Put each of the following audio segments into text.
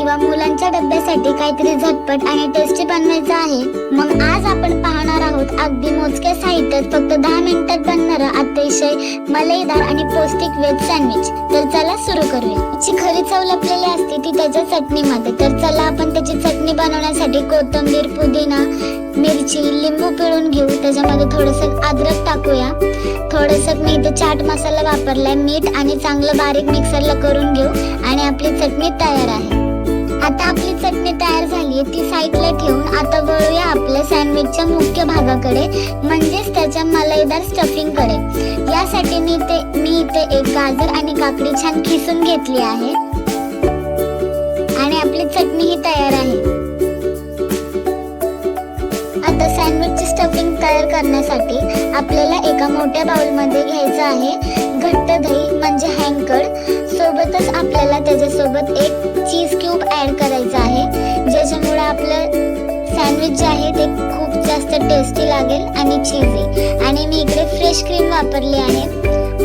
किंवा मुलांच्या डब्यासाठी काहीतरी झटपट आणि टेस्टी बनवायचं आहे, मग आज आपण पाहणार आहोत अगदी मोजक्या साहित्यात फक्त 10 मिनिटात बनणारं अतिशय मलईदार आणि पौष्टिक व्हेज सँडविच। तर चला सुरू करूया। याची खरी चव लपलेली असते ती त्याच्या चटणीमध्ये। तर चला आपण त्याची चटणी बनवण्यासाठी कोथिंबीर, पुदिना, मिरची, लिंबू पिळून घेऊ। त्याच्यामध्ये थोडंसं अद्रक टाकूया, थोडंसं मी इथे चाट मसाला वापरलाय, मीठ आणि चांगलं बारीक मिक्सरला करून घेऊ आणि आपली चटणी तयार आहे। आता आपली चटणी तयार झाली आहे, ती साईडला ठेवून आता वळूया आपल्या सँडविचच्या मुख्य भागाकडे, म्हणजेच त्याच्या मलईदार स्टफिंग कडे। यासाठी मी इथे एक गाजर आणि काकडी छान खिसून घेतली आहे आणि आपली चटणी ही तयार आहे। आता सँडविचची स्टफिंग तयार करण्यासाठी आपल्याला एका मोठ्या बाउलमध्ये घ्यायचं आहे घट्ट दही म्हणजे हँकर। सोबतच आपल्याला त्याच्यासोबत एक चीज क्यूब ऍड करायचं आहे, ज्याच्यामुळे आपलं सँडविच जे आहे ते खूप जास्त टेस्टी लागेल आणि चीजी। आणि मी इकडे फ्रेश क्रीम वापरली आहे,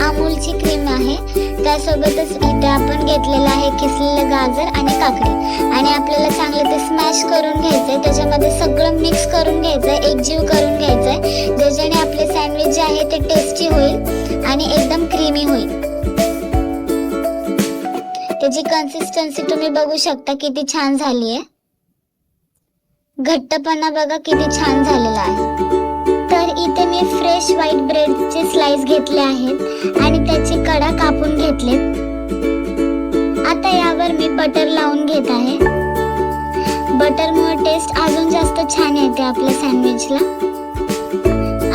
अमूलची क्रीम आहे। त्यासोबतच इथे आपण घेतलेलं आहे किसलेलं गाजर आणि काकडी आणि आपल्याला चांगलं ते स्मॅश करून घ्यायचंय। त्याच्यामध्ये सगळं मिक्स करून घ्यायचंय, एकजीव करून घ्यायचंय, ज्याच्याने आपले सँडविच जे आहे ते टेस्टी होईल आणि एकदम क्रीमी होईल। त्याची कन्सिस्टन्सी तुम्ही बघू शकता किती छान झाली आहे, घट्टपणा बघा किती छान झालेला आहे। तर इथे मी फ्रेश व्हाईट ब्रेडचे स्लाइस घेतले आहेत आणि त्याची कडा कापून घेतलेत। आता यावर मी बटर लावून घेत आहे, बटरमुळे टेस्ट अजून जास्त छान येते आपल्या सँडविचला।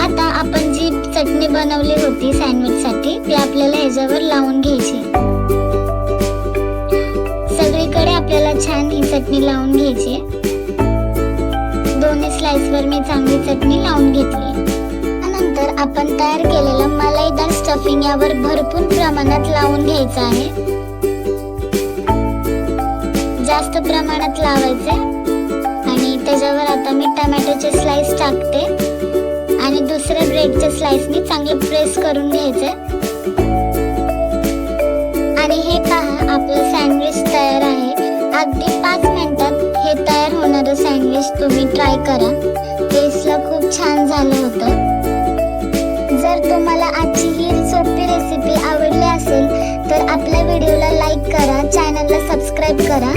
आता आपण जी चटणी बनवली होती सँडविचसाठी ती आपल्याला ह्याच्यावर लावून घ्यायची, सगळीकडे आपल्याला छान ही चटणी लावून घ्यायची। दोन्ही स्लाइसवर मी चांगली चटणी लावून घेतली। त्यानंतर आपण तयार केलेलं मलईदार स्टफिंग यावर भरपूर प्रमाणात लावून घ्यायचं आहे, जास्त प्रमाणात लावायचे। आणि त्याच्यावर आता मी टोमॅटोचे स्लाइस टाकते आणि दुसऱ्या ब्रेडच्या स्लाइसनी चांगलं प्रेस करून घ्यायचंय। आणि हे पहा आपलं सँडविच तयार आहे। अगदी 5 मिनिटात हे तयार होणारं सँडविच तुम्ही ट्राय करा, टेस्टला खूप छान झालं होतं। जर तुम्हाला आजची ही सोपी रेसिपी आवडली असेल तर आपल्या व्हिडिओला लाईक करा, चॅनलला सबस्क्राईब करा